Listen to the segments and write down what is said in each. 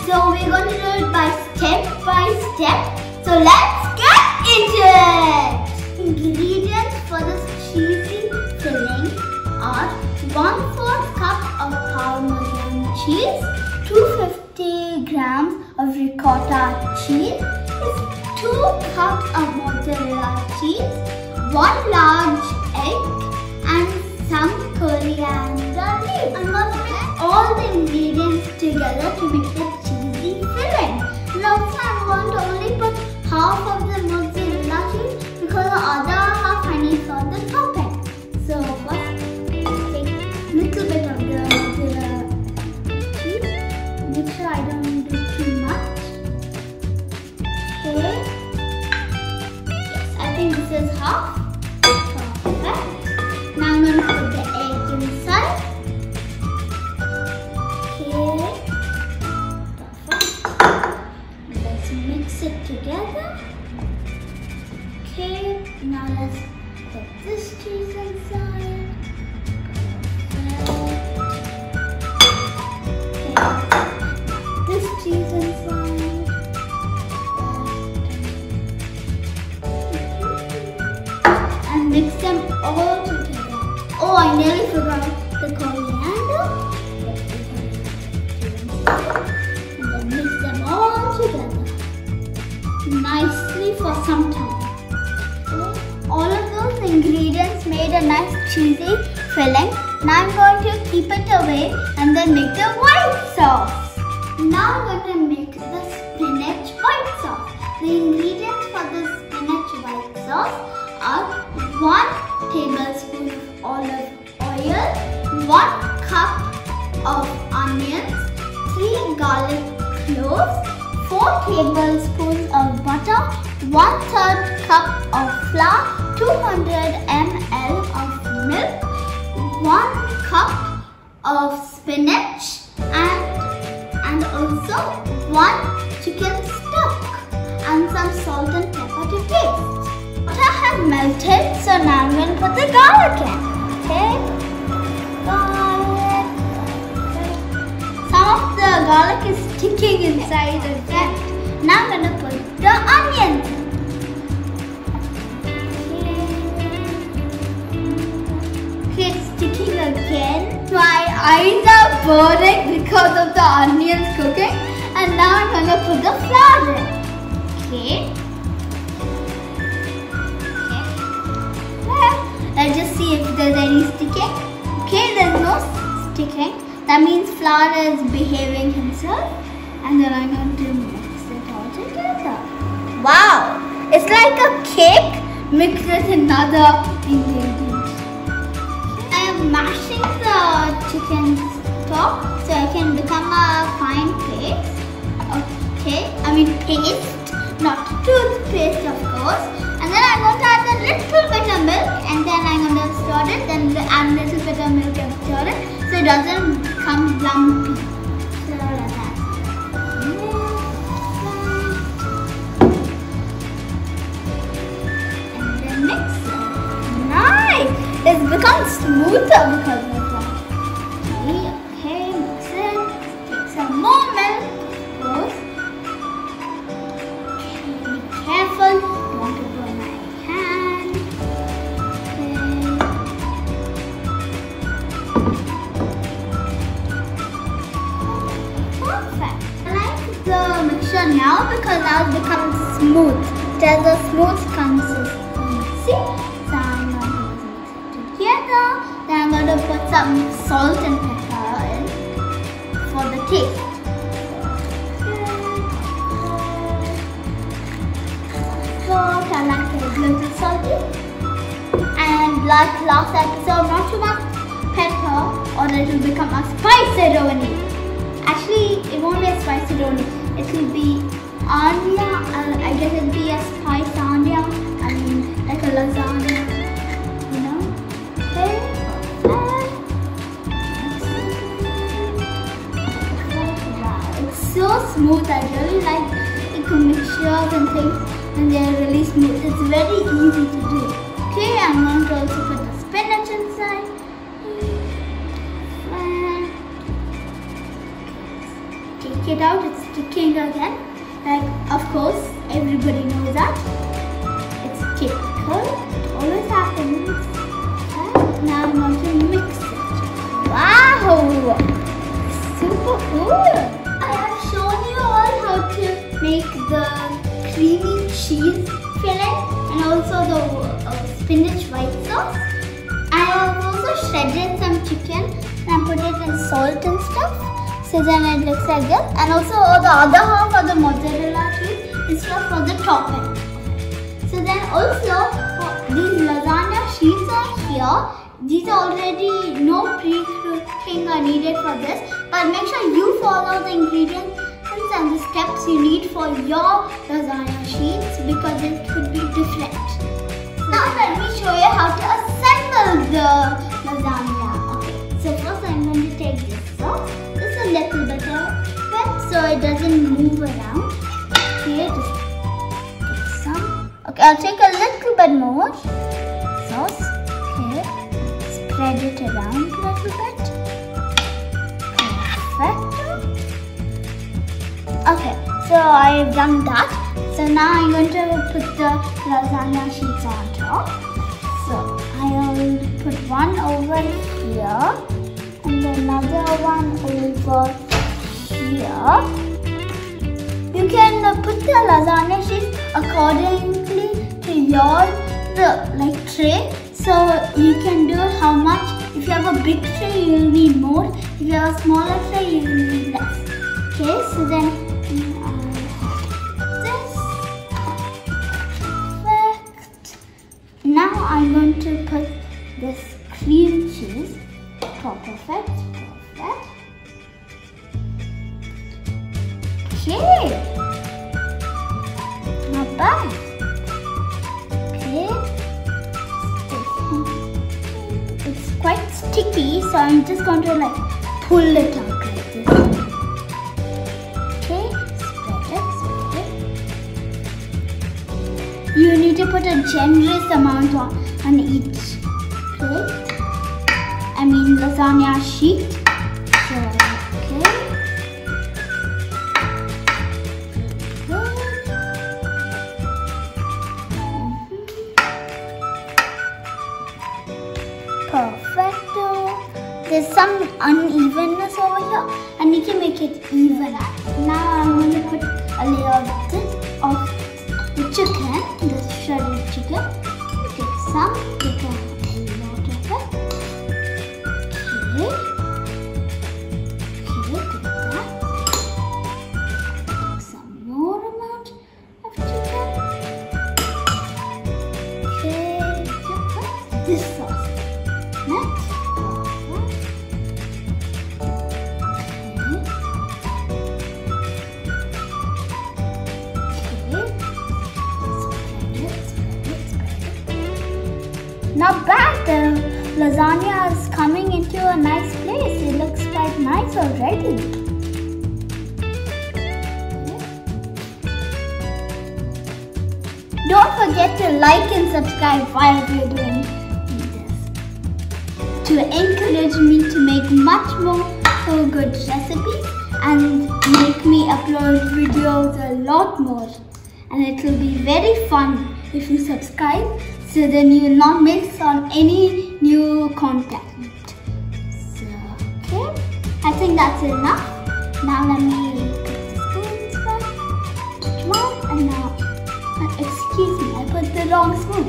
So we're going to do it step by step. So let's get into it. Ingredients for this cheesy filling are 1/4 cup of Parmesan cheese, 250 grams of ricotta cheese, 2 cups of mozzarella cheese, 1 large egg, and some coriander leaves. I'm going to mix all the ingredients together to make the cheesy filling. And also I'm going to only put half of the mozzarella cheese because the other half I need for the topping. So first, take a little bit of the mozzarella cheese. Make sure I don't do too much. Okay. Yes, I think this is half. Perfect. Now I'm going to put the egg inside. Okay. Perfect. Let's mix it together. Okay. Now let's put this cheese inside. Okay. This cheese inside. And mix them all together. Oh, I nearly forgot the coriander. And then mix them all together nicely for some time. All of those ingredients made a nice cheesy filling. Now I'm going to keep it away and then make the white sauce. Now I'm going to make the spinach white sauce. The ingredients for the spinach white sauce are 1 tablespoon of olive oil, 1 cup of onions, 3 garlic cloves, 4 tablespoons of butter, 1/3 cup of flour, 200 ml of milk, 1 cup of spinach, and also 1 chicken stock, and some salt and pepper to taste. Butter has melted, so now I'm going to put the garlic in. Okay, garlic. Some of the garlic is sticking inside the vent. Now I'm going to put the onions in. Okay, it's sticking again. My eyes are burning because of the onions cooking. And now I'm going to put the flour in. Okay. Let's just see if there's any sticking. Okay, there's no sticking. That means flour is behaving himself. And then I'm going to mix it all together. Wow! It's like a cake mixed with another ingredient. I am mashing the chicken stock so it can become a fine paste. Okay, I mean paste, not toothpaste of course. And then I'm going to add a little bit of milk and then I'm going to stir it. Then add a little bit of milk and stir it so it doesn't become lumpy. So like that. And then mix it. Nice! It's become smoother because of that. Okay, mix it. Take some more milk, of course. Okay, be careful. Don't want to burn my hand. Okay. Perfect. I like the mixture now because now it becomes smooth. It has a smooth consistency. So I'm going to mix it together. Then I'm going to put some salt and pepper in for the taste. Salt, I like it a little salty. And like last episode, not too much pepper or it will become a spicy roni. Actually, it won't be a spicy roni. It will be anya. I guess it will be a spice anya. I mean, like a lasagna. You know? Okay. Wow, it's so smooth. I really like the mixtures and things, and they are really smooth. It's very easy to do. Okay, I'm going to also put the spinach inside. take it out, it's sticking again. Like, of course, everybody knows that. It's typical. It always happens. And now I'm going to mix it. Wow! Super cool! I have shown you all how to make the creamy cheese filling and also the spinach white sauce. I have also shredded some chicken and put it in salt and stuff. So then it looks like this. And also the other half of the mozzarella cheese is just for the topping. So then also these lasagna sheets are here. These are already no pre-cooking are needed for this. But make sure you follow the ingredients and the steps you need for your lasagna sheets because it could be different. Now let me show you how to assemble the lasagna. Okay, so first I'm going to take this sauce. Just a little bit of it so it doesn't move around. Okay, just take some. Okay, I'll take a little bit more sauce. Okay, spread it around a little bit. Perfect. Okay, so I've done that. So now I'm going to put the lasagna sheets on top. So I'll put one over here and another one over here. You can put the lasagna sheets accordingly to your tray. So you can do how much. If you have a big tray, you will need more. If you have a smaller tray, you will need less. Okay, so then now I'm going to put this cream cheese. Perfect. Okay. Not bad. Okay. It's quite sticky, so I'm just going to pull it out like this. Okay. Spread it. You need to put a generous amount on each plate. I mean lasagna sheet. So, okay. Perfecto. There's some unevenness over here and you can make it even. Now I'm going to put a layer of this the chicken, the shredded chicken. Take some, take a lot of it. Okay, take that. Take some more amount of chicken. Okay, put this sauce next. Not bad, the lasagna is coming into a nice place. It looks quite nice already. Don't forget to like and subscribe while we're doing this to encourage me to make much more good recipes and make me upload videos a lot more. And it will be very fun if you subscribe. So then you will not miss on any new content. So, okay, I think that's enough. Now let me put the spoons first. One and now, excuse me, I put the wrong spoon.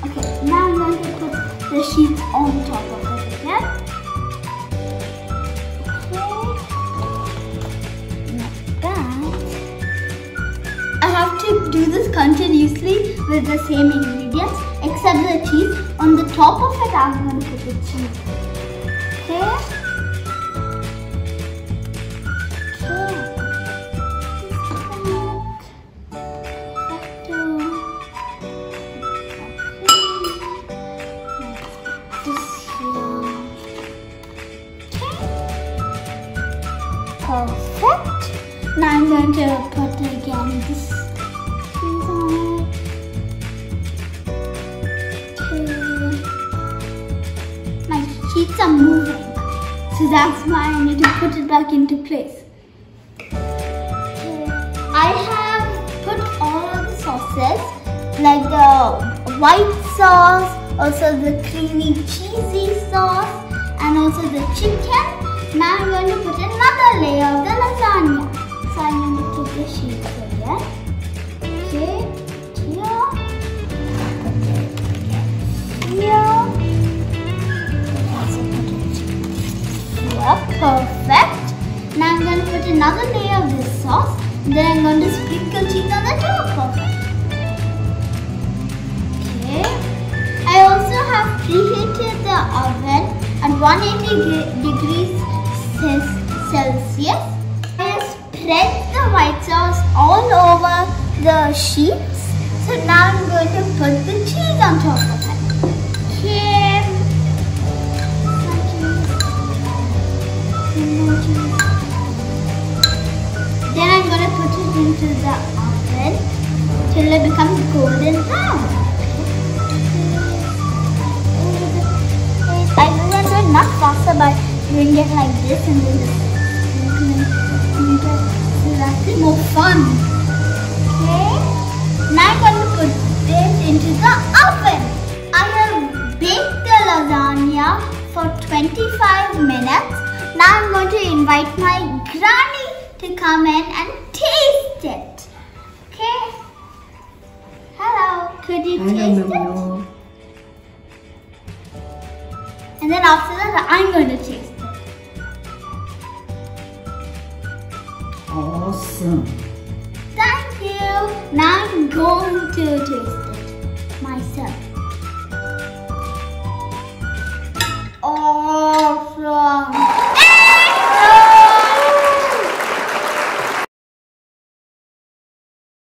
Okay, now I'm going to put the sheets on top of it again. Okay, not bad. I have to do this continuously with the same ingredients. Except the cheese. On the top of it, I'm going to put the cheese. Okay. Perfect. Now I'm going to put again this cheese on it. Sheets are moving, so that's why I need to put it back into place. sauces like the white sauce, also the creamy cheesy sauce, and also the chicken. Now I'm going to put another layer of the lasagna. So I'm going to put the sheets again. Okay, here. Here. Here, perfect. Now I'm going to put another layer of this sauce. Then I'm going to sprinkle cheese on the top of it. Okay. I also have preheated the oven at 180 degrees Celsius. I spread the white sauce all over the sheets. So now I'm going to put the cheese on top of it. Okay. Then I'm going to put it into the oven till it becomes golden brown. I will do it not faster by doing it like this and then that's more fun. Okay. Now I'm going to put this into the oven. I have baked the lasagna for 25 minutes. Now I'm going to invite my granny to come in and taste it. Okay. Hello. Could you taste it? And then after that, I'm going to taste it. Awesome. Thank you. Now I'm going to